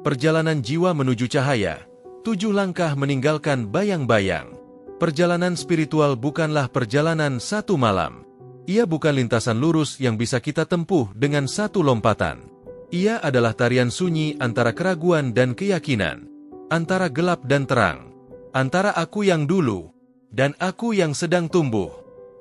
Perjalanan jiwa menuju cahaya, 7 langkah meninggalkan bayang-bayang. Perjalanan spiritual bukanlah perjalanan satu malam. Ia bukan lintasan lurus yang bisa kita tempuh dengan satu lompatan. Ia adalah tarian sunyi antara keraguan dan keyakinan, antara gelap dan terang, antara aku yang dulu dan aku yang sedang tumbuh.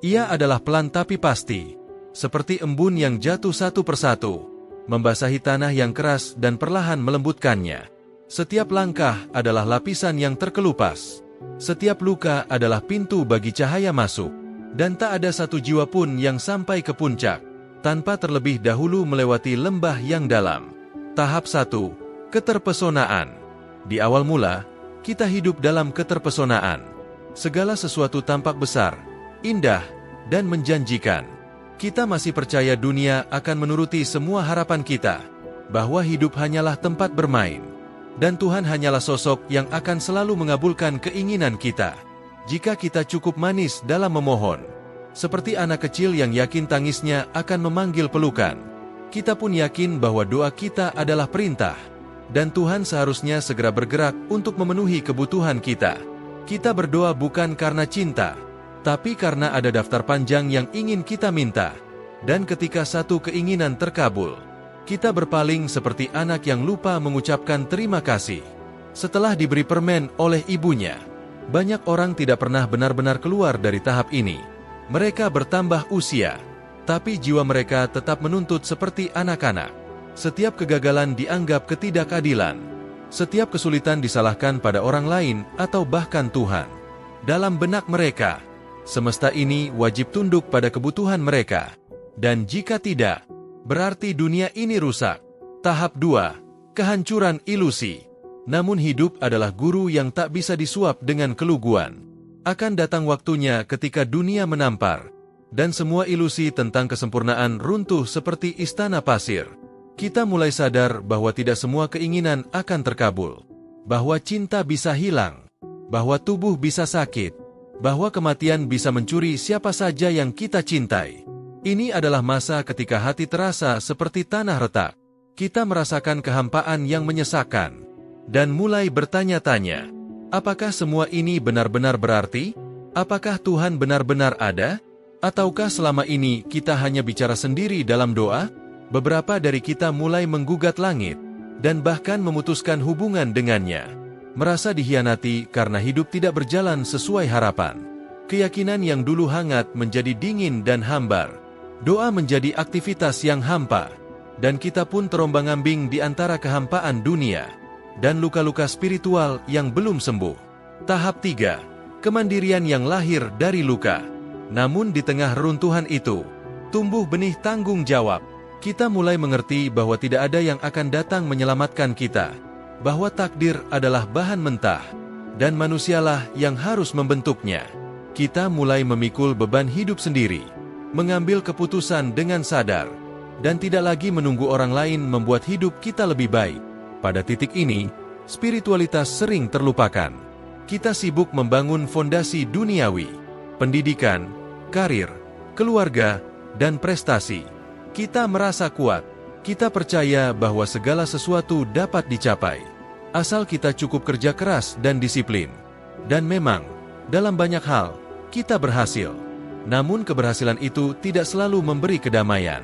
Ia adalah pelan tapi pasti, seperti embun yang jatuh satu persatu, membasahi tanah yang keras dan perlahan melembutkannya. Setiap langkah adalah lapisan yang terkelupas. Setiap luka adalah pintu bagi cahaya masuk. Dan tak ada satu jiwa pun yang sampai ke puncak tanpa terlebih dahulu melewati lembah yang dalam. Tahap 1. Keterpesonaan. Di awal mula, kita hidup dalam keterpesonaan. Segala sesuatu tampak besar, indah, dan menjanjikan. Kita masih percaya dunia akan menuruti semua harapan kita, bahwa hidup hanyalah tempat bermain, dan Tuhan hanyalah sosok yang akan selalu mengabulkan keinginan kita. Jika kita cukup manis dalam memohon, seperti anak kecil yang yakin tangisnya akan memanggil pelukan, kita pun yakin bahwa doa kita adalah perintah, dan Tuhan seharusnya segera bergerak untuk memenuhi kebutuhan kita. Kita berdoa bukan karena cinta, tapi karena ada daftar panjang yang ingin kita minta, dan ketika satu keinginan terkabul, kita berpaling seperti anak yang lupa mengucapkan terima kasih setelah diberi permen oleh ibunya. Banyak orang tidak pernah benar-benar keluar dari tahap ini. Mereka bertambah usia, tapi jiwa mereka tetap menuntut seperti anak-anak. Setiap kegagalan dianggap ketidakadilan. Setiap kesulitan disalahkan pada orang lain atau bahkan Tuhan. Dalam benak mereka, semesta ini wajib tunduk pada kebutuhan mereka. Dan jika tidak, berarti dunia ini rusak. Tahap 2. Kehancuran ilusi. Namun hidup adalah guru yang tak bisa disuap dengan keluguan. Akan datang waktunya ketika dunia menampar, dan semua ilusi tentang kesempurnaan runtuh seperti istana pasir. Kita mulai sadar bahwa tidak semua keinginan akan terkabul, bahwa cinta bisa hilang, bahwa tubuh bisa sakit, bahwa kematian bisa mencuri siapa saja yang kita cintai. Ini adalah masa ketika hati terasa seperti tanah retak. Kita merasakan kehampaan yang menyesakkan, dan mulai bertanya-tanya, apakah semua ini benar-benar berarti? Apakah Tuhan benar-benar ada? Ataukah selama ini kita hanya bicara sendiri dalam doa? Beberapa dari kita mulai menggugat langit, dan bahkan memutuskan hubungan dengannya. Merasa dikhianati karena hidup tidak berjalan sesuai harapan. Keyakinan yang dulu hangat menjadi dingin dan hambar. Doa menjadi aktivitas yang hampa, dan kita pun terombang-ambing di antara kehampaan dunia dan luka-luka spiritual yang belum sembuh. Tahap 3. Kemandirian yang lahir dari luka. Namun di tengah runtuhan itu, tumbuh benih tanggung jawab. Kita mulai mengerti bahwa tidak ada yang akan datang menyelamatkan kita, bahwa takdir adalah bahan mentah, dan manusialah yang harus membentuknya. Kita mulai memikul beban hidup sendiri, mengambil keputusan dengan sadar, dan tidak lagi menunggu orang lain membuat hidup kita lebih baik. Pada titik ini, spiritualitas sering terlupakan. Kita sibuk membangun fondasi duniawi, pendidikan, karir, keluarga, dan prestasi. Kita merasa kuat. Kita percaya bahwa segala sesuatu dapat dicapai, asal kita cukup kerja keras dan disiplin. Dan memang, dalam banyak hal, kita berhasil. Namun keberhasilan itu tidak selalu memberi kedamaian.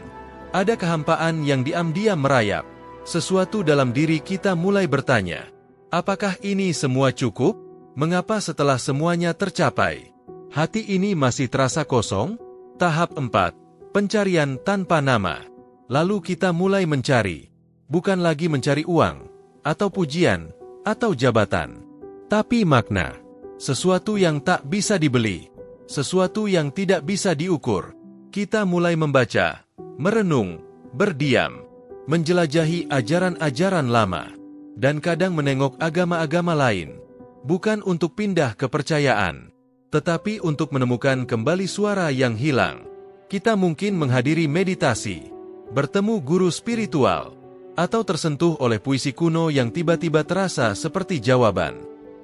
Ada kehampaan yang diam-diam merayap. Sesuatu dalam diri kita mulai bertanya, apakah ini semua cukup? Mengapa setelah semuanya tercapai, hati ini masih terasa kosong? Tahap 4. Pencarian tanpa nama. Lalu kita mulai mencari, bukan lagi mencari uang, atau pujian, atau jabatan, tapi makna. Sesuatu yang tak bisa dibeli, sesuatu yang tidak bisa diukur. Kita mulai membaca, merenung, berdiam, menjelajahi ajaran-ajaran lama, dan kadang menengok agama-agama lain, bukan untuk pindah kepercayaan, tetapi untuk menemukan kembali suara yang hilang. Kita mungkin menghadiri meditasi, bertemu guru spiritual, atau tersentuh oleh puisi kuno yang tiba-tiba terasa seperti jawaban.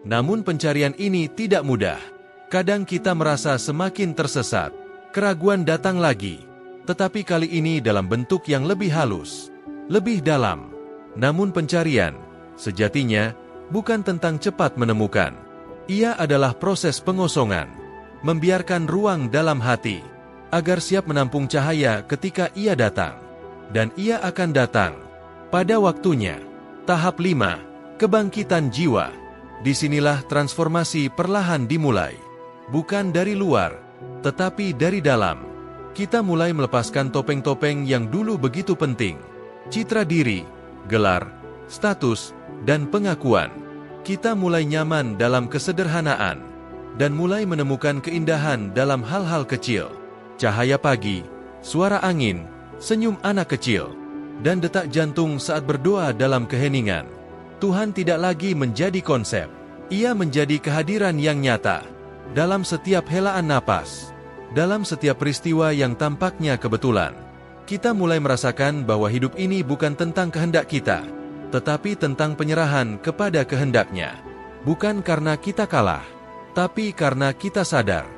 Namun pencarian ini tidak mudah. Kadang kita merasa semakin tersesat. Keraguan datang lagi, tetapi kali ini dalam bentuk yang lebih halus, lebih dalam. Namun pencarian, Sejatinya, bukan tentang cepat menemukan. Ia adalah proses pengosongan, membiarkan ruang dalam hati, agar siap menampung cahaya ketika ia datang. Dan ia akan datang pada waktunya. Tahap 5. Kebangkitan jiwa. Disinilah transformasi perlahan dimulai. Bukan dari luar, tetapi dari dalam. Kita mulai melepaskan topeng-topeng yang dulu begitu penting. Citra diri, gelar, status, dan pengakuan. Kita mulai nyaman dalam kesederhanaan, dan mulai menemukan keindahan dalam hal-hal kecil. Cahaya pagi, suara angin, senyum anak kecil, dan detak jantung saat berdoa dalam keheningan. Tuhan tidak lagi menjadi konsep. Ia menjadi kehadiran yang nyata. Dalam setiap helaan napas, dalam setiap peristiwa yang tampaknya kebetulan, kita mulai merasakan bahwa hidup ini bukan tentang kehendak kita, tetapi tentang penyerahan kepada kehendaknya. Bukan karena kita kalah, tapi karena kita sadar.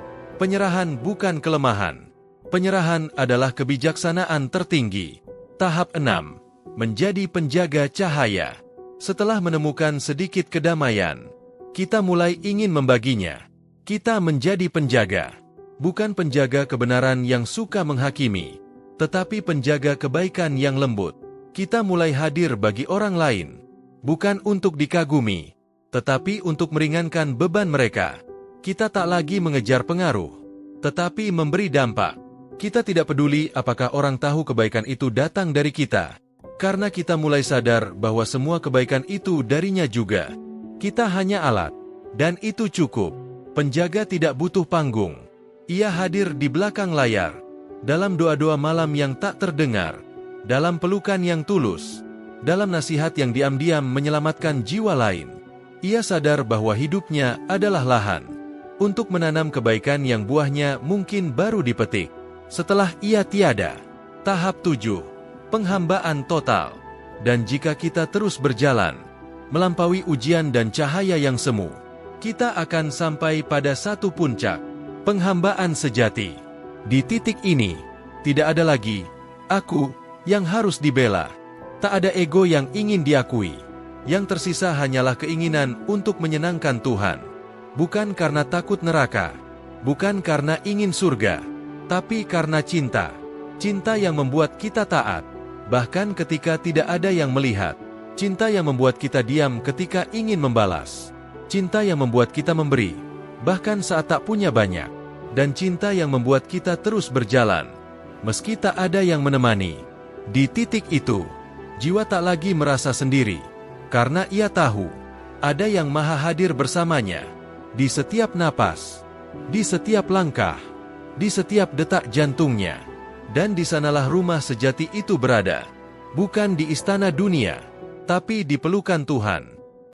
Penyerahan bukan kelemahan. Penyerahan adalah kebijaksanaan tertinggi. Tahap 6. Menjadi penjaga cahaya. Setelah menemukan sedikit kedamaian, kita mulai ingin membaginya. Kita menjadi penjaga. Bukan penjaga kebenaran yang suka menghakimi, tetapi penjaga kebaikan yang lembut. Kita mulai hadir bagi orang lain, bukan untuk dikagumi, tetapi untuk meringankan beban mereka. Kita tak lagi mengejar pengaruh, tetapi memberi dampak. Kita tidak peduli apakah orang tahu kebaikan itu datang dari kita, karena kita mulai sadar bahwa semua kebaikan itu darinya juga. Kita hanya alat, dan itu cukup. Penjaga tidak butuh panggung. Ia hadir di belakang layar, dalam doa-doa malam yang tak terdengar, dalam pelukan yang tulus, dalam nasihat yang diam-diam menyelamatkan jiwa lain. Ia sadar bahwa hidupnya adalah lahan untuk menanam kebaikan yang buahnya mungkin baru dipetik setelah ia tiada. Tahap 7. Penghambaan total. Dan jika kita terus berjalan, melampaui ujian dan cahaya yang semu, kita akan sampai pada satu puncak, penghambaan sejati. Di titik ini, tidak ada lagi aku yang harus dibela. Tak ada ego yang ingin diakui. Yang tersisa hanyalah keinginan untuk menyenangkan Tuhan. Bukan karena takut neraka, bukan karena ingin surga, tapi karena cinta. Cinta yang membuat kita taat, bahkan ketika tidak ada yang melihat. Cinta yang membuat kita diam ketika ingin membalas. Cinta yang membuat kita memberi, bahkan saat tak punya banyak. Dan cinta yang membuat kita terus berjalan, meski tak ada yang menemani. Di titik itu, jiwa tak lagi merasa sendiri, karena ia tahu, ada yang maha hadir bersamanya. Di setiap napas, di setiap langkah, di setiap detak jantungnya. Dan di sanalah rumah sejati itu berada. Bukan di istana dunia, tapi di pelukan Tuhan.